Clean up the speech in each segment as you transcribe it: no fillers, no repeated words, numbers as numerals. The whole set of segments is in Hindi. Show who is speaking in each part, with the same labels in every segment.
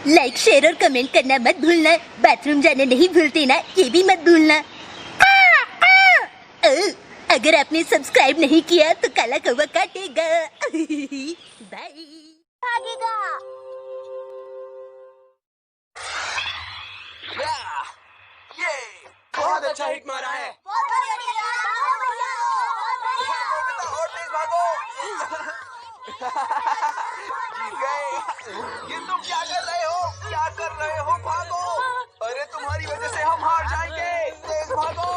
Speaker 1: लाइक शेयर और कमेंट करना मत भूलना। बाथरूम जाना नहीं भूलते ना, ये भी मत भूलना। अगर आपने सब्सक्राइब नहीं किया तो काला कौवा काटेगा। बाय।
Speaker 2: भागेगा।
Speaker 3: ये बहुत अच्छा हिट मारा है।
Speaker 2: बहुत बढ़िया,
Speaker 3: और तेज भागो। जीत गए। ये तुम क्या कर रहे हो? क्या कर रहे हो? भागो। अरे तुम्हारी वजह से हम हार जाएंगे। तेज भागो।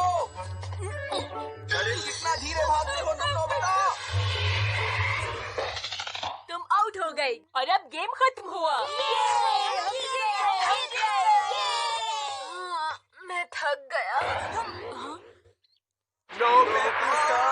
Speaker 3: अरे कितना धीरे भागते हो तुम नोबिता।
Speaker 4: तुम आउट हो गई और अब गेम खत्म हुआ। मैं थक गया।
Speaker 3: नोबिता।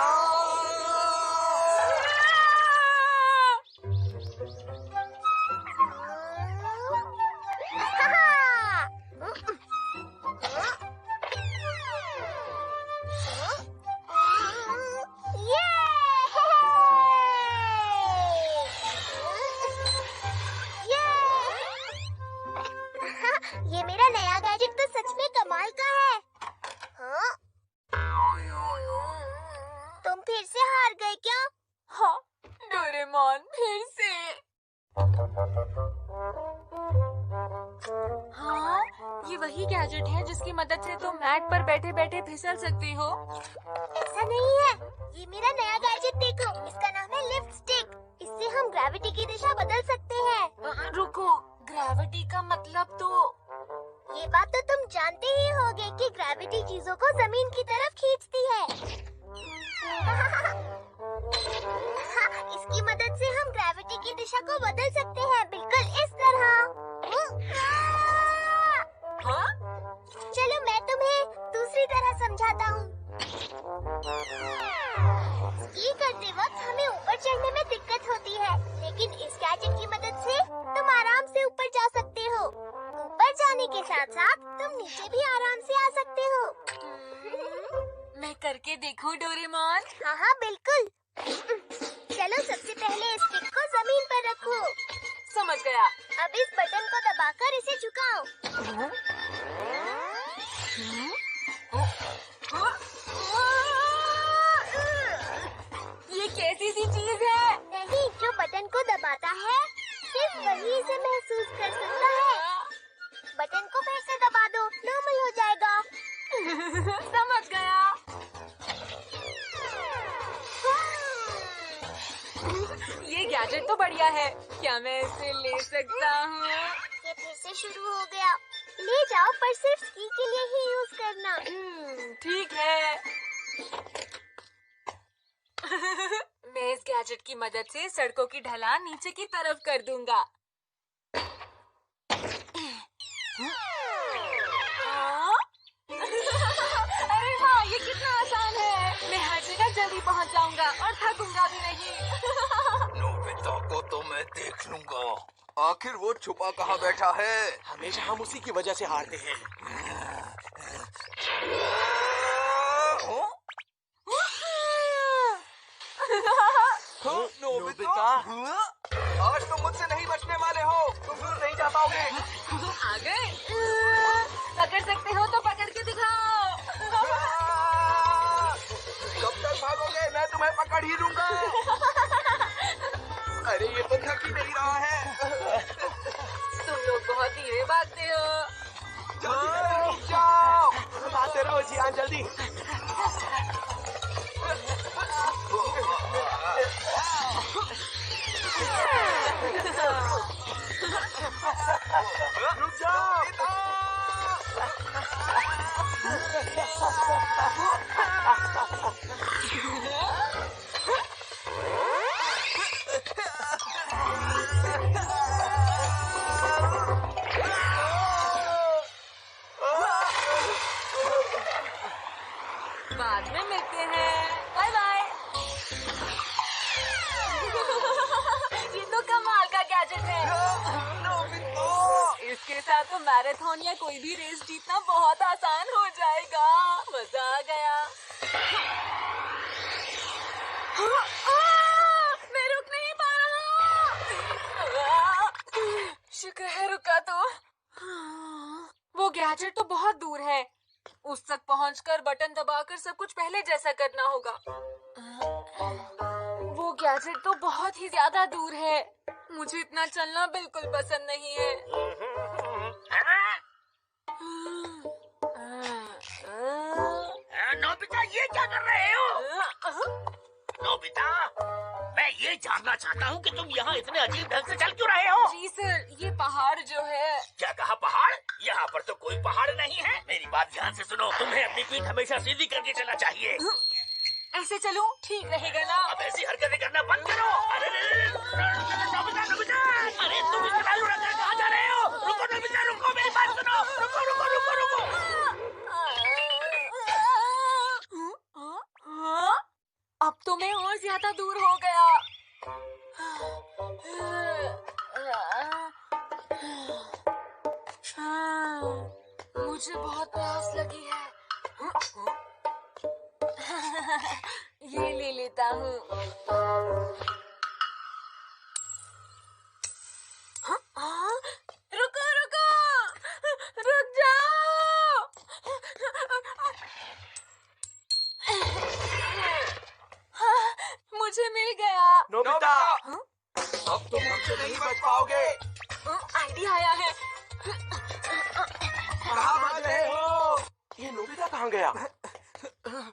Speaker 2: ये मेरा नया गैजेट तो सच में कमाल का है। हाँ? तुम फिर से हार गए क्या?
Speaker 4: हाँ, डोरेमोन फिर से। हाँ, ये वही गैजेट है जिसकी मदद से तुम मैट पर बैठे बैठे फिसल सकती हो।
Speaker 2: ऐसा नहीं है, ये मेरा नया गैजेट देखो, इसका नाम है लिफ्ट स्टिक। इससे हम ग्रेविटी की दिशा बदल सकते हैं।
Speaker 4: रुको, ग्रेविटी का मतलब तो
Speaker 2: ये बात तो तुम जानते ही होगे कि ग्रेविटी चीजों को जमीन की तरफ खींचती है। इसकी मदद से हम ग्रेविटी की दिशा को बदल सकते हैं, बिल्कुल इस तरह।
Speaker 4: हाँ?
Speaker 2: चलो मैं तुम्हें दूसरी तरह समझाता हूँ। स्की करते वक्त हमें ऊपर चढ़ने में दिक्कत होती है, लेकिन इस गैजेट की मदद से तुम आराम से ऊपर जा सकते हो। ऊपर जाने के साथ साथ तुम नीचे भी आराम से आ सकते हो।
Speaker 4: मैं करके देखूं डोरेमोन?
Speaker 2: हाँ हाँ बिल्कुल। चलो सबसे पहले इस स्टिक को जमीन पर रखो।
Speaker 4: समझ गया।
Speaker 2: अब इस बटन को दबाकर इसे झुकाओ।
Speaker 4: ये कैसी सी चीज है?
Speaker 2: नहीं, जो बटन को दबाता है सिर्फ वही इसे महसूस कर सकता है। बटन को फिर से दबा दो, नॉर्मल हो जाएगा।
Speaker 4: समझ गया। ये गैजेट तो बढ़िया है। क्या मैं इसे ले सकता हूँ?
Speaker 2: ये फिर से शुरू हो गया। ले जाओ, पर सिर्फ स्की के लिए ही यूज करना।
Speaker 4: ठीक है। मैं इस गैजेट की मदद से सड़कों की ढलान नीचे की तरफ कर दूंगा। हाँ? अरे वाह, ये कितना आसान है। मैं हर जगह जल्दी पहुंच जाऊंगा और थकूंगा भी नहीं।
Speaker 3: नोबिता को तो मैं देख लूंगा। आखिर वो छुपा कहाँ बैठा है?
Speaker 5: हमेशा हम उसी की वजह से हारते हैं।
Speaker 3: नोबिता, आज तुम मुझसे नहीं बचने वाले हो। तुम दूर नहीं जा पाओगे।
Speaker 4: आ गए? पकड़ सकते हो तो पकड़ के दिखाओ।
Speaker 3: कब तक भागोगे? मैं तुम्हें पकड़ ही लूंगा। अरे ये तो थक ही नहीं रहा है।
Speaker 4: तुम लोग बहुत धीरे भागते हो।
Speaker 3: जल्दी रुक जाओ।
Speaker 5: आते रहो जियान, जल्दी।
Speaker 3: रुक जाओ।
Speaker 4: बाद में मिलते हैं। Bye bye. ये तो कमाल का गैजेट है। इसके साथ तो मैराथन या कोई भी रेस जीतना बहुत आसान हो जाएगा। मजा आ गया। मैं रुक नहीं पा रहा। शुक्र है रुका तो। गैजेट तो बहुत दूर है। उस तक पहुंचकर बटन दबाकर सब कुछ पहले जैसा करना होगा। वो गैजेट तो बहुत ही ज्यादा दूर है। मुझे इतना चलना बिल्कुल पसंद नहीं है।
Speaker 6: नोबिता, ये क्या कर रहे हो? नोबिता, मैं ये जानना चाहता हूँ कि तुम यहाँ इतने अजीब ढंग से चल क्यों रहे हो?
Speaker 4: जी सर, ये पहाड़ जो है।
Speaker 6: क्या कहा, पहाड़? यहाँ पर तो कोई पहाड़ नहीं है। मेरी बात ध्यान से सुनो, तुम्हें अपनी पीठ हमेशा सीधी करके चलना चाहिए।
Speaker 4: ऐसे चलूं? ठीक रहेगा ना?
Speaker 6: अब ऐसी हरकतें करना बंद करो। अरे नोबिता, नोबिता, अरे तुम इतना लुढ़क कर कहाँ जा रहे हो? रुको नोबिता, रुको, मेरी बात सुनो। रुको रुको रुको रुको।
Speaker 4: अब तो मैं और ज्यादा दूर हो गया। मुझे बहुत प्यास लगी है। ये ले लेता हूँ। रुको रुको, रुक जाओ। मुझे मिल गया।
Speaker 5: नोबिता,
Speaker 3: अब तुम हमसे नहीं बच पाओगे।
Speaker 4: आइडिया आया है।
Speaker 3: कहाँ भाग रहे हो?
Speaker 5: ये नोबिता कहाँ गया?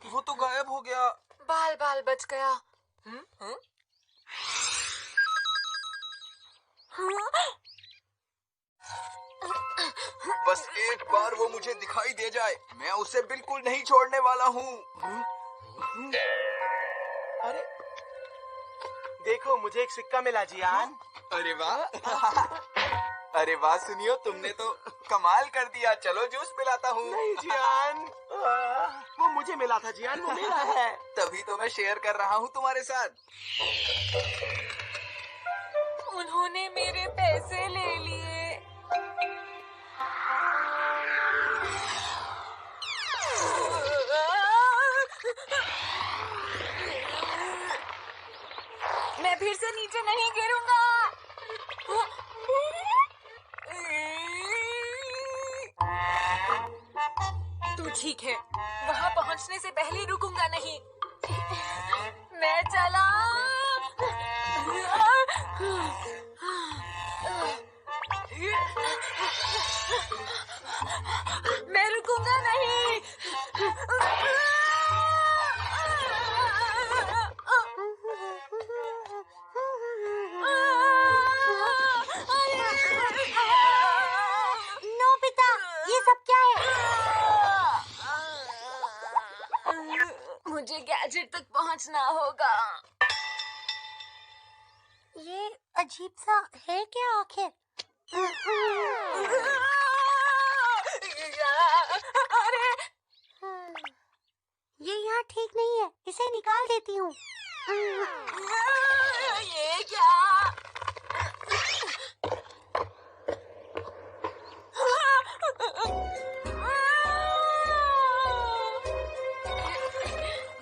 Speaker 3: वो तो गायब हो गया।
Speaker 4: बाल बाल बच गया।
Speaker 3: बस एक बार वो मुझे दिखाई दे जाए, मैं उसे बिल्कुल नहीं छोड़ने वाला हूँ।
Speaker 5: अरे देखो, मुझे एक सिक्का मिला जियान।
Speaker 3: अरे वाह अरे वाह, सुनियो, तुमने तो कमाल कर दिया। चलो जूस पिलाता हूँ।
Speaker 5: नहीं जियान, वो मुझे मिला था जियान, वो मेरा है।
Speaker 3: तभी तो मैं शेयर कर रहा हूँ तुम्हारे साथ।
Speaker 4: उन्होंने मेरे पैसे ले लिए। मैं फिर से नीचे नहीं गिरूंगा। तू ठीक है, वहाँ पहुँचने से पहले रुकूंगा नहीं। मैं चला। मैं रुकूंगा नहीं।
Speaker 2: नोबिता, ये सब क्या है?
Speaker 4: मुझे गैजेट तक पहुंचना होगा।
Speaker 2: ये अजीब सा है क्या आखिर?
Speaker 4: अरे,
Speaker 2: ये यहाँ ठीक नहीं है, इसे निकाल देती हूँ।
Speaker 4: ये क्या?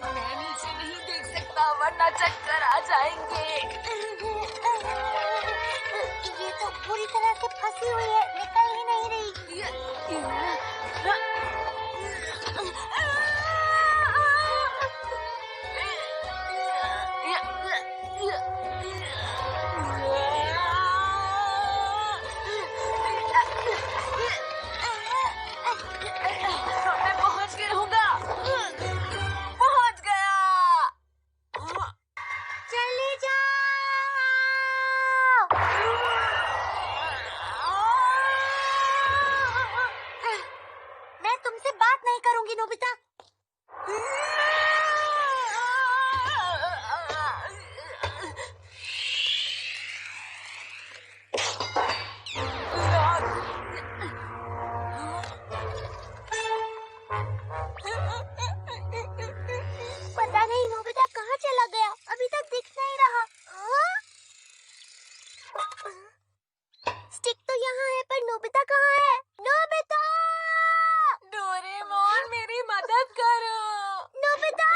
Speaker 4: मैं नीचे नहीं देख सकता, वरना चक्कर आ जाएंगे।
Speaker 2: ये तो पूरी तरह से फंसी हुई है, निकल ही नहीं रही।
Speaker 4: मैं पहुंच गया हूँगा। पहुंच गया।
Speaker 2: चले जाओ। मैं तुमसे बात नहीं करूंगी नोबिता। पता नहीं नोबिता कहाँ चला गया, अभी तक दिख नहीं रहा। स्टिक तो यहाँ है, पर नोबिता कहाँ है? नोबिता!
Speaker 4: डोरेमोन, मेरी मदद करो।
Speaker 2: नोबिता!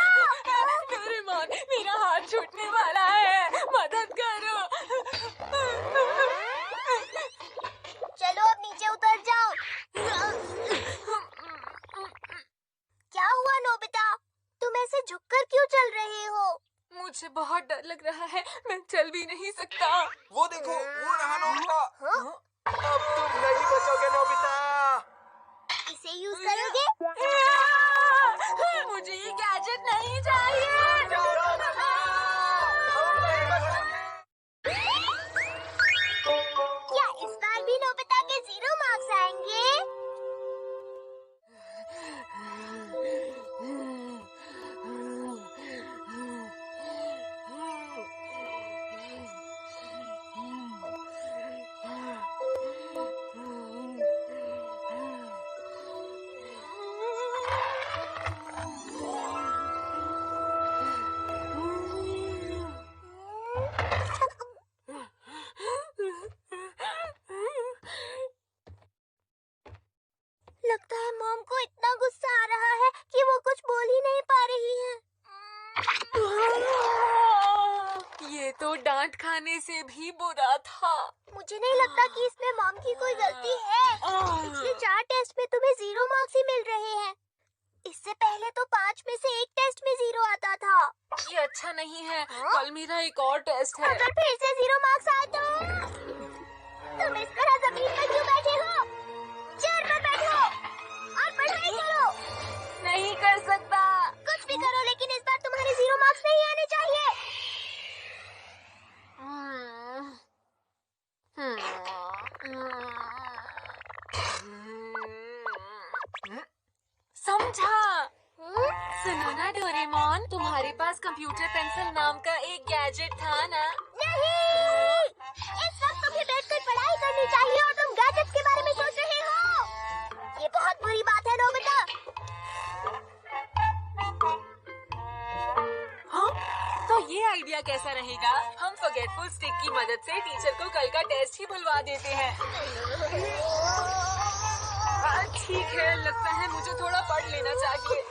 Speaker 4: डोरेमोन, मेरा हाथ छूटने वाला है, मदद करो।
Speaker 2: चलो अब नीचे उतर जाओ।
Speaker 4: मुझे बहुत डर लग रहा है, मैं चल भी नहीं सकता।
Speaker 3: वो देखो, वो रहा नोबिता।
Speaker 5: अब तुम नहीं बचोगे नोबिता।
Speaker 2: इसे यूज करोगे?
Speaker 4: मुझे ये गैजेट नहीं चाहिए।
Speaker 2: क्या इस बार भी नोबिता के 0 मार्क्स आएंगे? लगता है मॉम को इतना गुस्सा आ रहा है कि वो कुछ बोल ही नहीं पा रही है।
Speaker 4: ये तो डांट खाने से भी बुरा था।
Speaker 2: मुझे नहीं लगता कि इसमें मॉम की कोई गलती है। पिछले 4 टेस्ट में तुम्हें 0 मार्क्स ही मिल रहे हैं। इससे पहले तो 5 में से 1 टेस्ट में 0 आता था।
Speaker 4: ये अच्छा नहीं है। कल मेरा एक और टेस्ट है।
Speaker 2: अगर फिर से 0 मार्क्स आए तो तुम इस तरह जमीन पर क्यों बैठे हो? चेयर पर बैठो और पढ़ाई करो।
Speaker 4: नहीं कर सकता।
Speaker 2: कुछ भी करो, लेकिन इस बार तुम्हारे 0 मार्क्स नहीं आने चाहिए।
Speaker 4: समझा। सुनो ना डोरेमोन, तुम्हारे पास कंप्यूटर पेंसिल नाम का एक गैजेट था ना?
Speaker 2: नहीं, इस वक्त तुम्हें बैठकर पढ़ाई करनी चाहिए और तुम गैजेट्स के बारे में सोच रहे हो। ये बहुत बुरी बात है नोबिता।
Speaker 4: हाँ? तो ये आइडिया कैसा रहेगा? हम फॉरगेटफुल स्टिक की मदद से टीचर को कल का टेस्ट ही भुलवा देते हैं। ठीक है, लगता है मुझे थोड़ा पढ़ लेना चाहिए।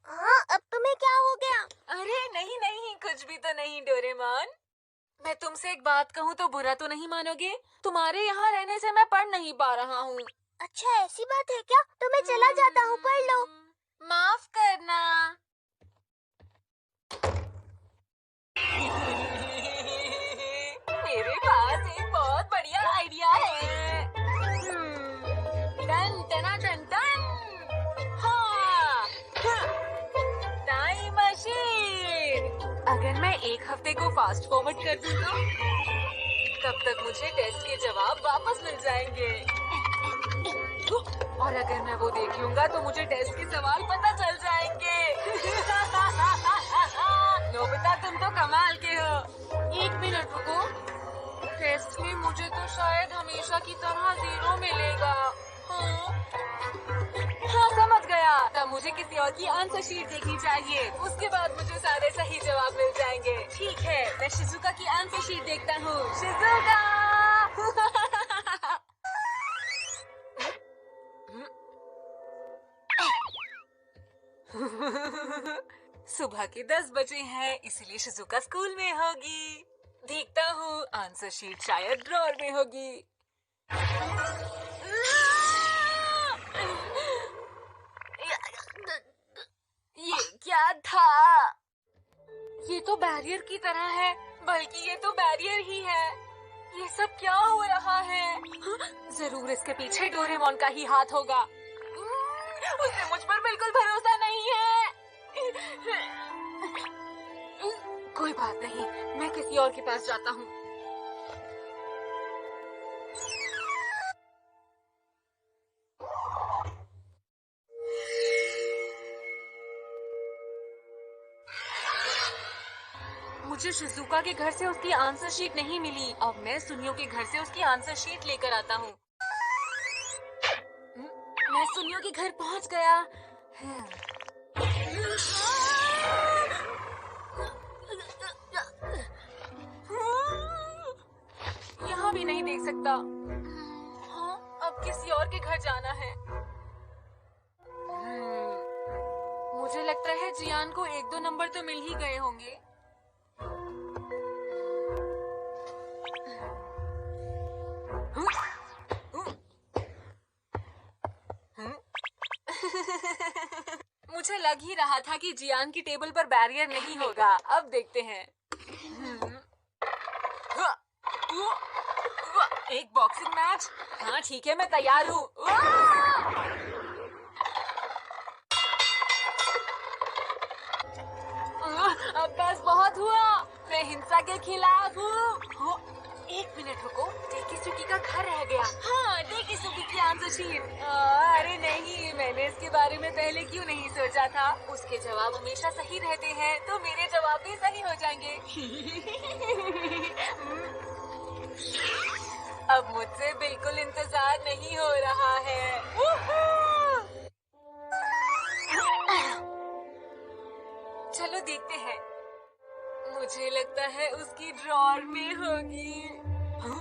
Speaker 2: हाँ, अब तुम्हें क्या हो गया?
Speaker 4: अरे नहीं नहीं, कुछ भी तो नहीं डोरेमोन। मैं तुमसे एक बात कहूँ तो बुरा तो नहीं मानोगे? तुम्हारे यहाँ रहने से मैं पढ़ नहीं पा रहा हूँ।
Speaker 2: अच्छा, ऐसी बात है क्या? तो मैं चला जाता हूँ, पढ़ लो।
Speaker 4: माफ करना। मेरे पास एक बहुत बढ़िया आइडिया है। टन टना टन टन। हाँ, टाइम मशीन। अगर मैं 1 हफ्ते को फास्ट फॉरवर्ड कर दूँ तो तब तक मुझे टेस्ट के जवाब वापस मिल जाएंगे। और अगर मैं वो देख लूंगा तो मुझे टेस्ट के सवाल पता चल जाएंगे। नोबिता, तुम तो कमाल के हो। 1 मिनट रुको। टेस्ट में मुझे तो शायद हमेशा की तरह 0 मिलेगा। हाँ, समझ गया। तब मुझे किसी और की आंसर शीट देखनी चाहिए। उसके बाद मुझे सारे सही जवाब मिल जाएंगे। ठीक है, मैं शिजुका की आंसर शीट देखता हूँ। शिजुका! सुबह के 10 बजे हैं, इसलिए शिजुका स्कूल में होगी। देखता हूँ, आंसर शीट शायद ड्रॉर में होगी। ये क्या था? ये तो बैरियर की तरह है, बल्कि ये तो बैरियर ही है। ये सब क्या हो रहा है? जरूर इसके पीछे डोरेमोन का ही हाथ होगा। उसे मुझ पर बिल्कुल भरोसा नहीं है। कोई बात नहीं, मैं किसी और के पास जाता हूँ। मुझे शिजुका के घर से उसकी आंसर शीट नहीं मिली। अब मैं सुनियो के घर से उसकी आंसर शीट लेकर आता हूँ। मैं सुनियो के घर पहुँच गया। यहाँ भी नहीं देख सकता। हाँ, अब किसी और के घर जाना है। मुझे लगता है जियान को 1-2 नंबर तो मिल ही गए होंगे। मुझे लग ही रहा था कि जियान की टेबल पर बैरियर नहीं होगा। अब देखते हैं। एक बॉक्सिंग मैच? हाँ ठीक है, मैं तैयार हूँ। अब बस बहुत हुआ। मैं हिंसा के खिलाफ हूँ। एक मिनट रुको, डेकिसुकी का घर रह गया। हाँ, डेकिसुकी की आंसर शीट। अरे नहीं, मैंने इसके बारे में पहले क्यों नहीं सोचा था। उसके जवाब हमेशा सही रहते हैं, तो मेरे जवाब भी सही हो जाएंगे। अब मुझसे बिल्कुल इंतजार नहीं हो रहा है। चलो देखते हैं। मुझे लगता है उसकी ड्रॉर में होगी। हाँ?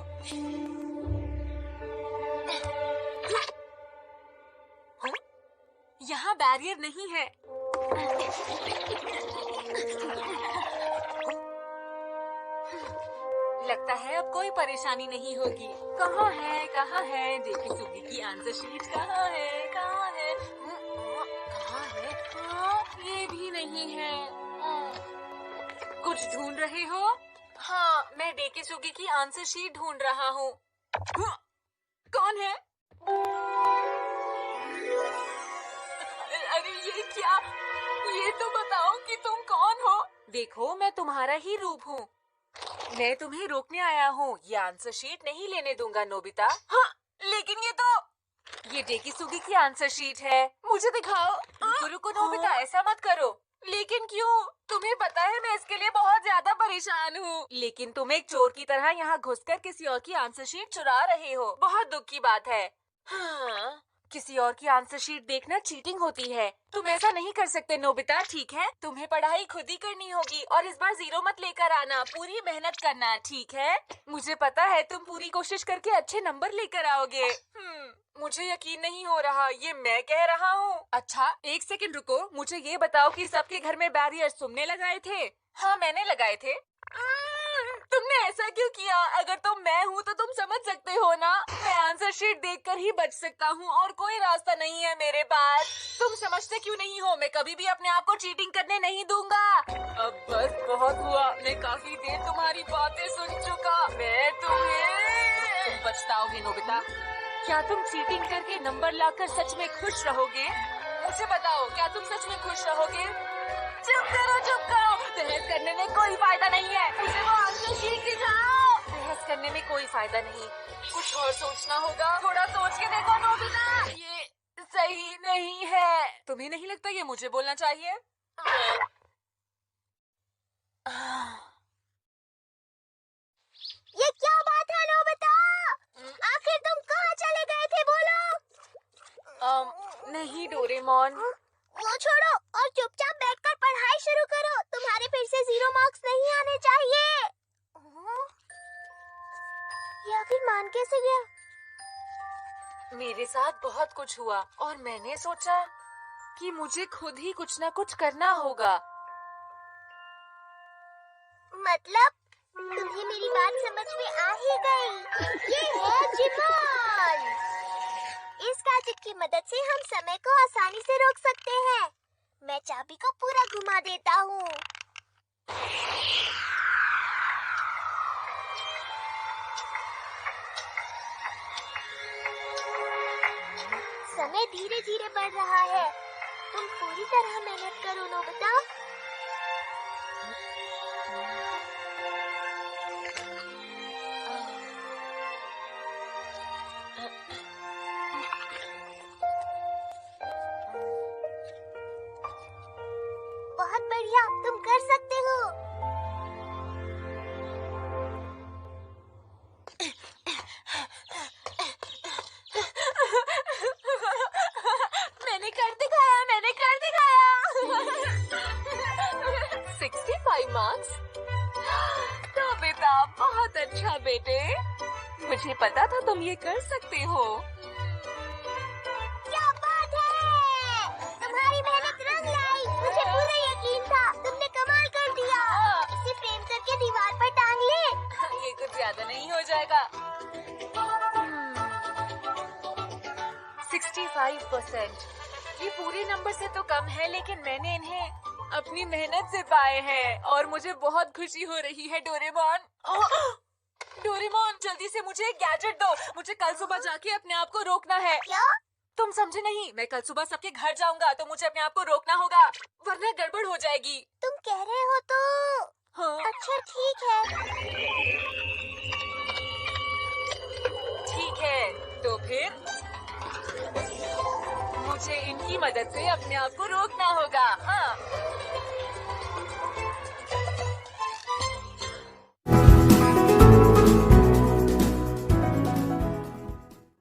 Speaker 4: हाँ? यहाँ बैरियर नहीं है। लगता है अब कोई परेशानी नहीं होगी। कहाँ है डेकिसुकी की आंसर शीट? कहाँ है? कहाँ है? ये भी नहीं है। कुछ ढूंढ रहे हो? हाँ, मैं डेकिसुकी की आंसर शीट ढूंढ रहा हूँ। कौन है? अरे ये क्या? ये तो बताओ कि तुम कौन हो? देखो, मैं तुम्हारा ही रूप हूँ। मैं तुम्हें रोकने आया हूँ। ये आंसर शीट नहीं लेने दूंगा नोबिता। हाँ, लेकिन ये डेकिसुकी की आंसर शीट है। मुझे दिखाओ। रुको नोबिता, ऐसा मत करो। लेकिन क्यों? तुम्हें पता है मैं इसके लिए बहुत ज्यादा परेशान हूँ। लेकिन तुम एक चोर की तरह यहाँ घुसकर किसी और की आंसर शीट चुरा रहे हो। बहुत दुख की बात है। हाँ, किसी और की आंसर शीट देखना चीटिंग होती है। तुम ऐसा नहीं कर सकते नोबिता, ठीक है? तुम्हें पढ़ाई खुद ही करनी होगी और इस बार 0 मत लेकर आना। पूरी मेहनत करना, ठीक है? मुझे पता है तुम पूरी कोशिश करके अच्छे नंबर लेकर आओगे। मुझे यकीन नहीं हो रहा, ये मैं कह रहा हूँ। अच्छा, एक सेकंड रुको। मुझे ये बताओ कि सबके घर में बैरियर तुमने लगाए थे? हाँ, मैंने लगाए थे। तुमने ऐसा क्यों किया? अगर तुम मैं हूँ तो तुम समझ सकते हो ना। मैं आंसर शीट देखकर ही बच सकता हूँ और कोई रास्ता नहीं है मेरे पास। तुम समझते क्यों नहीं हो? मैं कभी भी अपने आप को चीटिंग करने नहीं दूंगा। अब बस बहुत हुआ। मैं काफी देर तुम्हारी बातें सुन चुका। मैं तुम पछताओगे नोबिता। क्या तुम चीटिंग करके नंबर लाकर सच में खुश रहोगे? मुझे बताओ, क्या तुम सच में खुश रहोगे? चुप करो। बहस करने में कोई फायदा नहीं है। मुझे वो आंसर शीट दिखाओ। बहस करने में कोई फायदा नहीं, कुछ और सोचना होगा। थोड़ा सोच के देखो नोबिता, ये सही नहीं है। तुम्हें नहीं लगता ये मुझे बोलना चाहिए?
Speaker 2: ये क्या बात है नोबिता? आखिर तुम कहाँ चले गए थे, बोलो?
Speaker 4: नहीं डोरेमोन।
Speaker 2: वो छोड़ो और चुपचाप बैठकर पढ़ाई शुरू करो। तुम्हारे फिर से 0 मार्क्स नहीं आने चाहिए। ये आखिर मान कैसे गया?
Speaker 4: मेरे साथ बहुत कुछ हुआ और मैंने सोचा कि मुझे खुद ही कुछ ना कुछ करना होगा।
Speaker 2: मतलब तुम्हें मेरी बात समझ में आ ही गई। ये है जिमोन। इस गैजेट की मदद से हम समय को आसानी से रोक सकते हैं। मैं चाबी को पूरा घुमा देता हूँ। समय धीरे धीरे बढ़ रहा है। तुम पूरी तरह मेहनत करो नोबिता। बहुत बढ़िया, तुम कर सकते हो।
Speaker 4: मैंने कर दिखाया। 65 मार्क्स। तो बेटा बहुत अच्छा बेटे। मुझे पता था तुम ये कर सकते हो।
Speaker 2: क्या बात है! तुम्हारी मेहनत रंग लाई। मुझे पूरा यकीन था। तुमने कमाल कर दिया। इसे फ्रेम करके दीवार पर टांग ले।
Speaker 4: ये कुछ ज्यादा नहीं हो जाएगा? 65%। ये पूरे नंबर से तो कम है, लेकिन मैंने इन्हें अपनी मेहनत से पाए हैं और मुझे बहुत खुशी हो रही है। डोरेमोन, डोरेमोन जल्दी से मुझे एक गैजेट दो। मुझे कल सुबह जाके अपने आप को रोकना है।
Speaker 2: क्या?
Speaker 4: तुम समझे नहीं? मैं कल सुबह सबके घर जाऊंगा तो मुझे अपने आप को रोकना होगा, वरना गड़बड़ हो जाएगी।
Speaker 2: तुम कह रहे हो तो
Speaker 4: हाँ,
Speaker 2: अच्छा ठीक है।
Speaker 4: ठीक है, तो फिर मुझे इनकी मदद से अपने आप को रोकना होगा। हाँ,